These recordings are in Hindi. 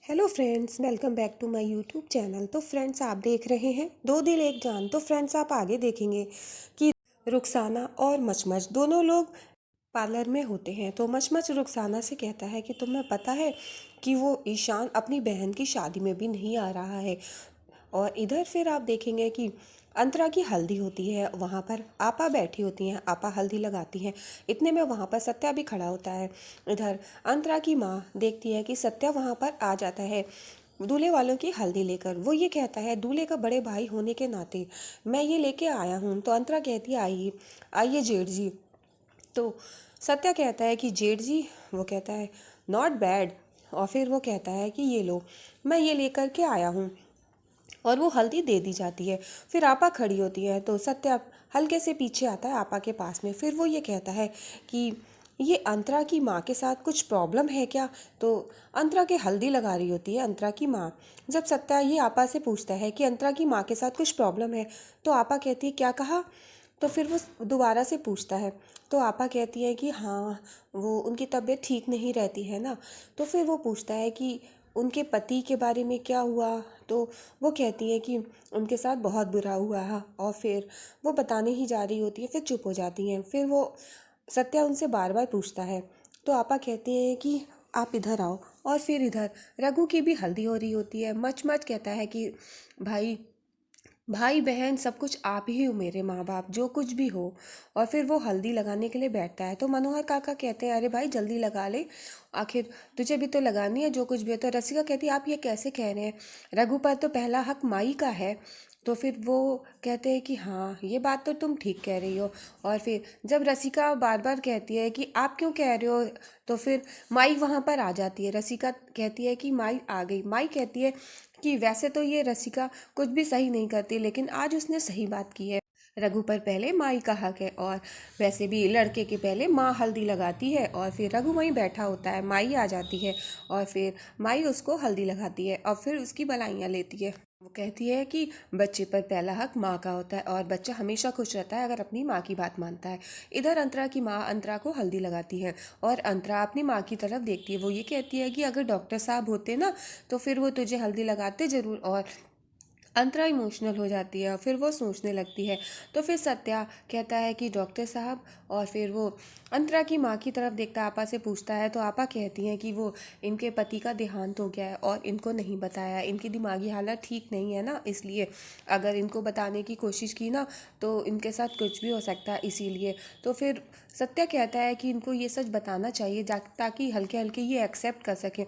Hello friends, welcome back to my YouTube channel. तो फ्रेंड्स, आप देख रहे हैं दो दिल एक जान। तो फ्रेंड्स, आप आगे देखेंगे कि रुखसाना और मचमच दोनों लोग पार्लर में होते हैं। तो मचमच रुखसाना से कहता है कि तुम्हें पता है कि वो ईशान अपनी बहन की शादी में भी नहीं आ रहा है। और इधर फिर आप देखेंगे कि अंतरा की हल्दी होती है, वहाँ पर आपा बैठी होती हैं, आपा हल्दी लगाती हैं। इतने में वहाँ पर सत्या भी खड़ा होता है। इधर अंतरा की माँ देखती है कि सत्या वहाँ पर आ जाता है दूल्हे वालों की हल्दी लेकर। वो ये कहता है दूल्हे का बड़े भाई होने के नाते मैं ये लेके आया हूँ। तो अंतरा कहती है आइए आइए जेठ जी। तो सत्या कहता है कि जेठ जी, वो कहता है नॉट बैड। और फिर वो कहता है कि ये लो, मैं ये लेकर के आया हूँ। और वो हल्दी दे दी जाती है। फिर आपा खड़ी होती है तो सत्या हल्के से पीछे आता है आपा के पास में। फिर वो ये कहता है कि ये अंतरा की माँ के साथ कुछ प्रॉब्लम है क्या। तो अंतरा के हल्दी लगा रही होती है अंतरा की माँ। जब सत्या ये आपा से पूछता है कि अंतरा की माँ के साथ कुछ प्रॉब्लम है, तो आपा कहती है क्या कहा। तो फिर वो दोबारा से पूछता है। तो आपा कहती है कि हाँ, वो उनकी तबीयत ठीक नहीं रहती है ना। तो फिर वो पूछता है कि उनके पति के बारे में क्या हुआ। तो वो कहती है कि उनके साथ बहुत बुरा हुआ है। और फिर वो बताने ही जा रही होती है, फिर चुप हो जाती हैं। फिर वो सत्या उनसे बार बार पूछता है। तो आपा कहते हैं कि आप इधर आओ। और फिर इधर रघु की भी हल्दी हो रही होती है। मच कहता है कि भाई भाई बहन सब कुछ आप ही हो, मेरे माँ बाप जो कुछ भी हो। और फिर वो हल्दी लगाने के लिए बैठता है। तो मनोहर काका कहते हैं अरे भाई जल्दी लगा ले, आखिर तुझे भी तो लगानी है जो कुछ भी है। तो रसिका कहती है आप ये कैसे कह रहे हैं, रघु पर तो पहला हक माई का है। तो फिर वो कहते हैं कि हाँ, ये बात तो तुम ठीक कह रही हो। और फिर जब रसिका बार बार कहती है कि आप क्यों कह रहे हो, तो फिर माई वहाँ पर आ जाती है। रसिका कहती है कि माई आ गई। माई कहती है कि वैसे तो ये रसिका कुछ भी सही नहीं करती, लेकिन आज उसने सही बात की है। रघु पर पहले माई का हक है, और वैसे भी लड़के के पहले माँ हल्दी लगाती है। और फिर रघु वहीं बैठा होता है, माई आ जाती है और फिर माई उसको हल्दी लगाती है और फिर उसकी बलाइयाँ लेती है। वो कहती है कि बच्चे पर पहला हक माँ का होता है और बच्चा हमेशा खुश रहता है अगर अपनी माँ की बात मानता है। इधर अंतरा की माँ अंतरा को हल्दी लगाती है और अंतरा अपनी माँ की तरफ देखती है। वो ये कहती है कि अगर डॉक्टर साहब होते ना तो फिर वो तुझे हल्दी लगाते ज़रूर। और अंतरा इमोशनल हो जाती है और फिर वो सोचने लगती है। तो फिर सत्या कहता है कि डॉक्टर साहब। और फिर वो अंतरा की माँ की तरफ देखता है, आपा से पूछता है। तो आपा कहती हैं कि वो इनके पति का देहांत हो गया है और इनको नहीं बताया, इनकी दिमागी हालत ठीक नहीं है ना, इसलिए अगर इनको बताने की कोशिश की ना तो इनके साथ कुछ भी हो सकता है, इसीलिए। तो फिर सत्या कहता है कि इनको ये सच बताना चाहिए ताकि हल्के हल्के ये एक्सेप्ट कर सकें।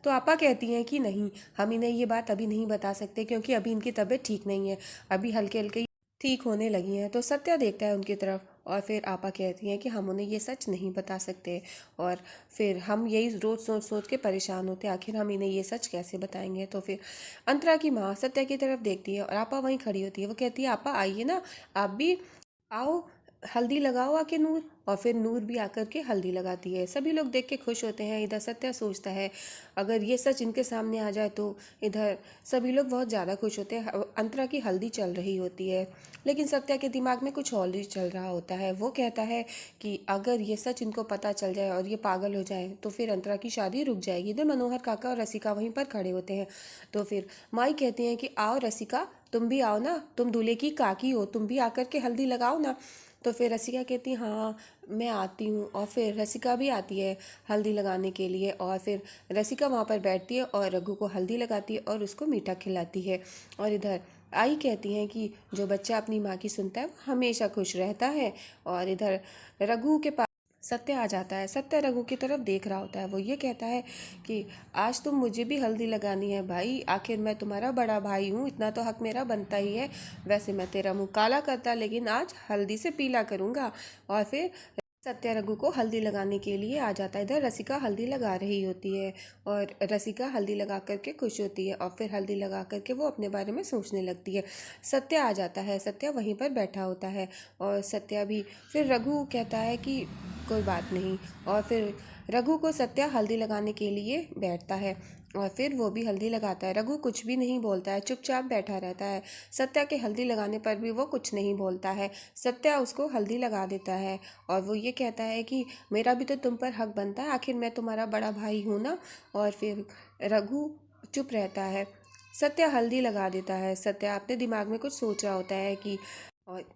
तो आपा कहती हैं कि नहीं, हम इन्हें ये बात अभी नहीं बता सकते क्योंकि अभी इनकी तबीयत ठीक नहीं है, अभी हल्के हल्के ठीक होने लगी हैं। तो सत्या देखता है उनकी तरफ और फिर आपा कहती हैं कि हम उन्हें ये सच नहीं बता सकते। और फिर हम यही रोज़ सोच सोच के परेशान होते हैं, आखिर हम इन्हें ये सच कैसे बताएंगे। तो फिर अंतरा की माँ सत्या की तरफ देखती है और आपा वहीं खड़ी होती है। वो कहती है आपा आइए ना, आप भी आओ, हल्दी लगाओ आके नूर। और फिर नूर भी आकर के हल्दी लगाती है। सभी लोग देख के खुश होते हैं। इधर सत्या सोचता है अगर ये सच इनके सामने आ जाए तो इधर सभी लोग बहुत ज़्यादा खुश होते हैं। अंतरा की हल्दी चल रही होती है, लेकिन सत्या के दिमाग में कुछ और ही चल रहा होता है। वो कहता है कि अगर ये सच इनको पता चल जाए और ये पागल हो जाए तो फिर अंतरा की शादी रुक जाएगी। इधर मनोहर काका और रसिका वहीं पर खड़े होते हैं। तो फिर माई कहती हैं कि आओ रसिका, तुम भी आओ ना, तुम दूल्हे की काकी हो, तुम भी आकर के हल्दी लगाओ ना। तो फिर रसिका कहती हाँ मैं आती हूँ। और फिर रसिका भी आती है हल्दी लगाने के लिए। और फिर रसिका वहाँ पर बैठती है और रघु को हल्दी लगाती है और उसको मीठा खिलाती है। और इधर आई कहती हैं कि जो बच्चा अपनी माँ की सुनता है वो हमेशा खुश रहता है। और इधर रघु के पास सत्य आ जाता है। सत्य रघु की तरफ देख रहा होता है। वो ये कहता है कि आज तुम मुझे भी हल्दी लगानी है भाई, आखिर मैं तुम्हारा बड़ा भाई हूँ, इतना तो हक मेरा बनता ही है। वैसे मैं तेरा मुंह काला करता, लेकिन आज हल्दी से पीला करूँगा। और फिर सत्या रघु को हल्दी लगाने के लिए आ जाता है। इधर रसिका हल्दी लगा रही होती है और रसिका हल्दी लगा करके खुश होती है और फिर हल्दी लगा करके वो अपने बारे में सोचने लगती है। सत्या आ जाता है, सत्या वहीं पर बैठा होता है और सत्या भी। फिर रघु कहता है कि कोई बात नहीं। और फिर रघु को सत्या हल्दी लगाने के लिए बैठता है और फिर वो भी हल्दी लगाता है। रघु कुछ भी नहीं बोलता है, चुपचाप बैठा रहता है। सत्या के हल्दी लगाने पर भी वो कुछ नहीं बोलता है। सत्या उसको हल्दी लगा देता है और वो ये कहता है कि मेरा भी तो तुम पर हक बनता है, आखिर मैं तुम्हारा बड़ा भाई हूँ ना। और फिर रघु चुप रहता है। सत्या हल्दी लगा देता है। सत्या अपने दिमाग में कुछ सोच रहा होता है कि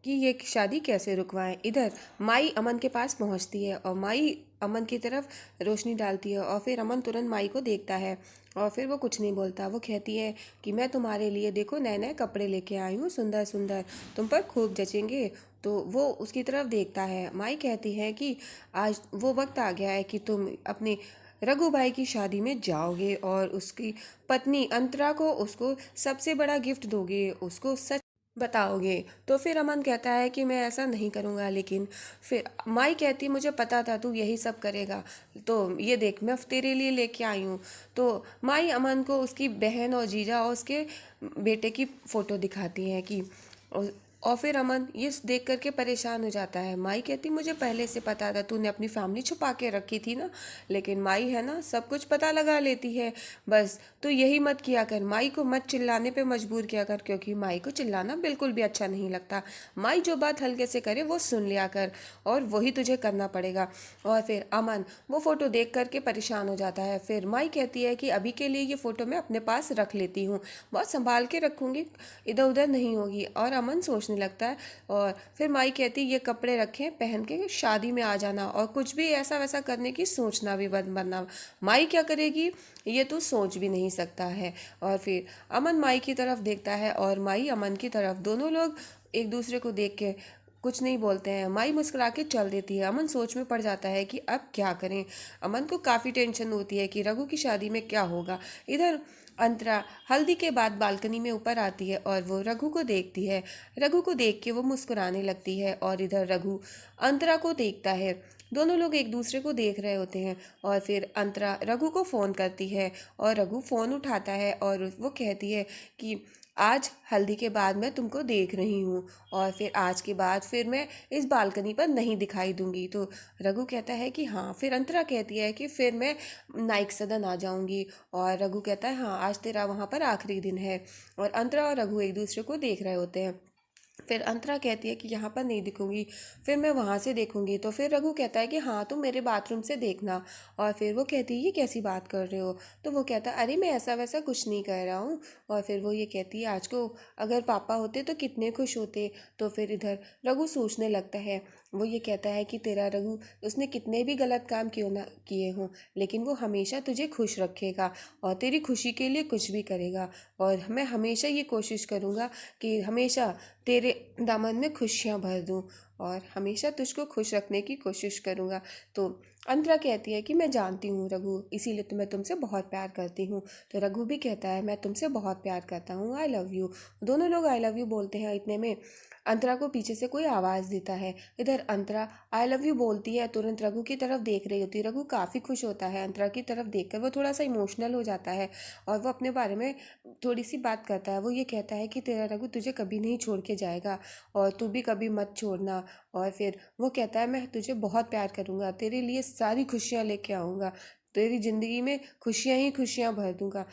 ये शादी कैसे रुकवाएं। इधर माई अमन के पास पहुंचती है और माई अमन की तरफ रोशनी डालती है और फिर अमन तुरंत माई को देखता है और फिर वो कुछ नहीं बोलता। वो कहती है कि मैं तुम्हारे लिए देखो नए नए कपड़े लेके आई हूँ, सुंदर सुंदर, तुम पर खूब जचेंगे। तो वो उसकी तरफ देखता है। माई कहती है कि आज वो वक्त आ गया है कि तुम अपने रघु भाई की शादी में जाओगे और उसकी पत्नी अंतरा को उसको सबसे बड़ा गिफ्ट दोगे, उसको सच बताओगे। तो फिर अमन कहता है कि मैं ऐसा नहीं करूँगा। लेकिन फिर माई कहती मुझे पता था तू यही सब करेगा, तो ये देख मैं तेरे लिए लेके आई हूँ। तो माई अमन को उसकी बहन और जीजा और उसके बेटे की फ़ोटो दिखाती है कि और फिर अमन ये देख करके परेशान हो जाता है। माई कहती मुझे पहले से पता था, तूने अपनी फैमिली छुपा के रखी थी ना। लेकिन माई है ना, सब कुछ पता लगा लेती है। बस तू यही मत किया कर, माई को मत चिल्लाने पे मजबूर किया कर, क्योंकि माई को चिल्लाना बिल्कुल भी अच्छा नहीं लगता। माई जो बात हल्के से करे वो सुन लिया कर और वही तुझे करना पड़ेगा। और फिर अमन वो फ़ोटो देख करके परेशान हो जाता है। फिर माई कहती है कि अभी के लिए ये फ़ोटो मैं अपने पास रख लेती हूँ, बहुत संभाल के रखूँगी, इधर उधर नहीं होगी। और अमन सोचने लगता है। और फिर माई कहती ये कपड़े रखें, पहन के शादी में आ जाना और कुछ भी ऐसा वैसा करने की सोचना भी बंद बनना। माई क्या करेगी ये तू सोच भी नहीं सकता है। और फिर अमन माई की तरफ देखता है और माई अमन की तरफ। दोनों लोग एक दूसरे को देख के कुछ नहीं बोलते हैं। माई मुस्कुरा के चल देती है। अमन सोच में पड़ जाता है कि अब क्या करें। अमन को काफ़ी टेंशन होती है कि रघु की शादी में क्या होगा। इधर अंतरा हल्दी के बाद बालकनी में ऊपर आती है और वो रघु को देखती है। रघु को देख के वो मुस्कुराने लगती है और इधर रघु अंतरा को देखता है। दोनों लोग एक दूसरे को देख रहे होते हैं और फिर अंतरा रघु को फ़ोन करती है और रघु फ़ोन उठाता है और वो कहती है कि आज हल्दी के बाद मैं तुमको देख रही हूँ और फिर आज के बाद फिर मैं इस बालकनी पर नहीं दिखाई दूंगी। तो रघु कहता है कि हाँ। फिर अंतरा कहती है कि फिर मैं नाइक सदन आ जाऊंगी और रघु कहता है हाँ आज तेरा वहाँ पर आखिरी दिन है। और अंतरा और रघु एक दूसरे को देख रहे होते हैं। फिर अंतरा कहती है कि यहाँ पर नहीं दिखूंगी, फिर मैं वहाँ से देखूंगी। तो फिर रघु कहता है कि हाँ तुम मेरे बाथरूम से देखना। और फिर वो कहती है ये कैसी बात कर रहे हो। तो वो कहता है अरे मैं ऐसा वैसा कुछ नहीं कर रहा हूँ। और फिर वो ये कहती है आज को अगर पापा होते तो कितने खुश होते। तो फिर इधर रघु सोचने लगता है। वो ये कहता है कि तेरा रघु, उसने कितने भी गलत काम क्यों ना किए हों, लेकिन वो हमेशा तुझे खुश रखेगा और तेरी खुशी के लिए कुछ भी करेगा। और मैं हमेशा ये कोशिश करूँगा कि हमेशा तेरे दामन में खुशियाँ भर दूँ और हमेशा तुझको खुश रखने की कोशिश करूँगा। तो अंतरा कहती है कि मैं जानती हूँ रघु, इसीलिए तो मैं तुमसे बहुत प्यार करती हूँ। तो रघु भी कहता है मैं तुमसे बहुत प्यार करता हूँ, आई लव यू। दोनों लोग आई लव यू बोलते हैं। इतने में अंतरा को पीछे से कोई आवाज़ देता है। इधर अंतरा आई लव यू बोलती है, तुरंत रघु की तरफ देख रही होती है। रघु काफ़ी खुश होता है अंतरा की तरफ देखकर। वो थोड़ा सा इमोशनल हो जाता है और वो अपने बारे में थोड़ी सी बात करता है। वो ये कहता है कि तेरा रघु तुझे कभी नहीं छोड़ के जाएगा और तू भी कभी मत छोड़ना। और फिर वो कहता है मैं तुझे बहुत प्यार करूँगा, तेरे लिए सारी खुशियाँ लेके आऊँगा, तेरी ज़िंदगी में खुशियाँ ही खुशियाँ भर दूँगा।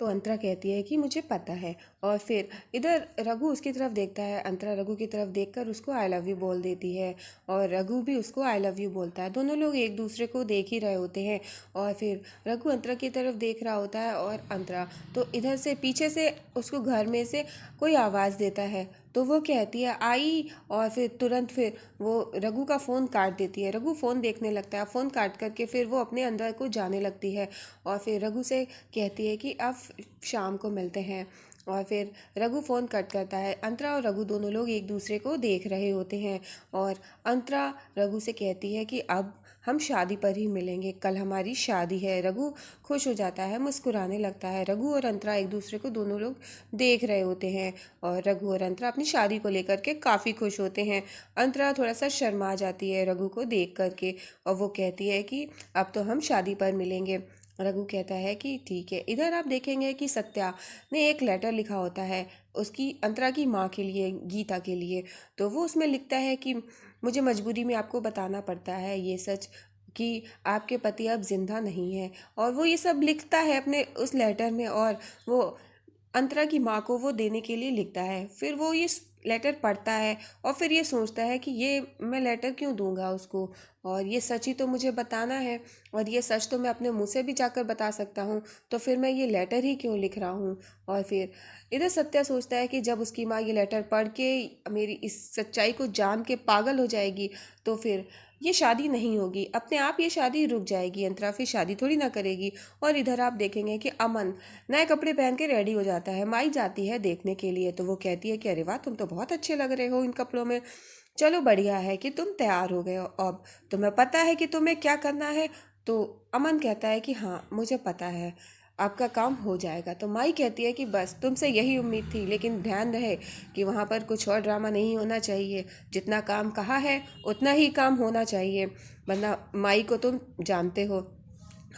तो अंतरा कहती है कि मुझे पता है। और फिर इधर रघु उसकी तरफ देखता है। अंतरा रघु की तरफ देखकर उसको आई लव यू बोल देती है और रघु भी उसको आई लव यू बोलता है। दोनों लोग एक दूसरे को देख ही रहे होते हैं और फिर रघु अंतरा की तरफ देख रहा होता है और अंतरा तो इधर से पीछे से उसको घर में से कोई आवाज़ देता है। तो वो कहती है आई और फिर तुरंत फिर वो रघु का फ़ोन काट देती है। रघु फ़ोन देखने लगता है। फ़ोन काट करके फिर वो अपने अंदर को जाने लगती है और फिर रघु से कहती है कि अब शाम को मिलते हैं। और फिर रघु फ़ोन कट करता है। अंतरा और रघु दोनों लोग एक दूसरे को देख रहे होते हैं और अंतरा रघु से कहती है कि अब हम शादी पर ही मिलेंगे, कल हमारी शादी है। रघु खुश हो जाता है, मुस्कुराने लगता है। रघु और अंतरा एक दूसरे को दोनों लोग देख रहे होते हैं और रघु और अंतरा अपनी शादी को लेकर के काफ़ी खुश होते हैं। अंतरा थोड़ा सा शर्मा जाती है रघु को देख करके और वो कहती है कि अब तो हम शादी पर मिलेंगे। रघु कहता है कि ठीक है। इधर आप देखेंगे कि सत्या ने एक लेटर लिखा होता है उसकी अंतरा की माँ के लिए, गीता के लिए। तो वो उसमें लिखता है कि मुझे मजबूरी में आपको बताना पड़ता है ये सच कि आपके पति अब जिंदा नहीं है। और वो ये सब लिखता है अपने उस लेटर में और वो अंतरा की माँ को वो देने के लिए लिखता है। फिर वो ये लेटर पढ़ता है और फिर ये सोचता है कि ये मैं लेटर क्यों दूंगा उसको, और ये सच ही तो मुझे बताना है, और ये सच तो मैं अपने मुंह से भी जाकर बता सकता हूँ, तो फिर मैं ये लेटर ही क्यों लिख रहा हूँ। और फिर इधर सत्या सोचता है कि जब उसकी माँ ये लेटर पढ़ के मेरी इस सच्चाई को जान के पागल हो जाएगी, तो फिर ये शादी नहीं होगी, अपने आप ये शादी रुक जाएगी, अंतरा फिर शादी थोड़ी ना करेगी। और इधर आप देखेंगे कि अमन नए कपड़े पहन के रेडी हो जाता है। माई जाती है देखने के लिए, तो वो कहती है कि अरे वाह, तुम तो बहुत अच्छे लग रहे हो इन कपड़ों में, चलो बढ़िया है कि तुम तैयार हो गए हो, अब तुम्हें पता है कि तुम्हें क्या करना है। तो अमन कहता है कि हाँ मुझे पता है, आपका काम हो जाएगा। तो माई कहती है कि बस तुमसे यही उम्मीद थी, लेकिन ध्यान रहे कि वहाँ पर कुछ और ड्रामा नहीं होना चाहिए, जितना काम कहा है उतना ही काम होना चाहिए, वरना माई को तुम जानते हो।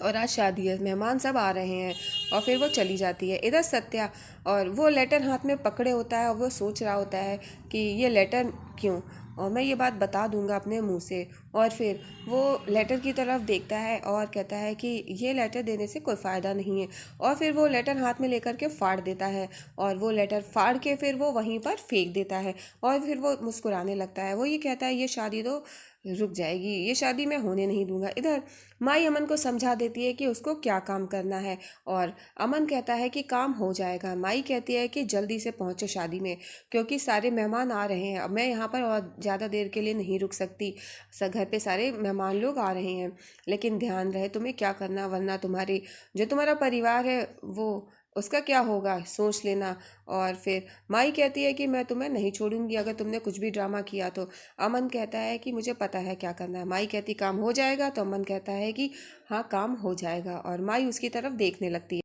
और आज शादी है, मेहमान सब आ रहे हैं। और फिर वो चली जाती है। इधर सत्या और वो लेटर हाथ में पकड़े होता है और वो सोच रहा होता है कि ये लेटर क्यों, और मैं ये बात बता दूंगा अपने मुंह से। और फिर वो लेटर की तरफ देखता है और कहता है कि ये लेटर देने से कोई फ़ायदा नहीं है, और फिर वो लेटर हाथ में लेकर के फाड़ देता है, और वो लेटर फाड़ के फिर वो वहीं पर फेंक देता है। और फिर वो मुस्कुराने लगता है, वो ये कहता है ये शादी तो रुक जाएगी, ये शादी मैं होने नहीं दूंगा। इधर माई अमन को समझा देती है कि उसको क्या काम करना है, और अमन कहता है कि काम हो जाएगा। माई कहती है कि जल्दी से पहुंचो शादी में, क्योंकि सारे मेहमान आ रहे हैं, अब मैं यहाँ पर और ज़्यादा देर के लिए नहीं रुक सकती, घर पे सारे मेहमान लोग आ रहे हैं। लेकिन ध्यान रहे तुम्हें क्या करना, वरना तुम्हारी जो तुम्हारा परिवार है वो उसका क्या होगा, सोच लेना। और फिर माई कहती है कि मैं तुम्हें नहीं छोड़ूंगी अगर तुमने कुछ भी ड्रामा किया तो। अमन कहता है कि मुझे पता है क्या करना है। माई कहती काम हो जाएगा, तो अमन कहता है कि हाँ काम हो जाएगा, और माई उसकी तरफ देखने लगती है।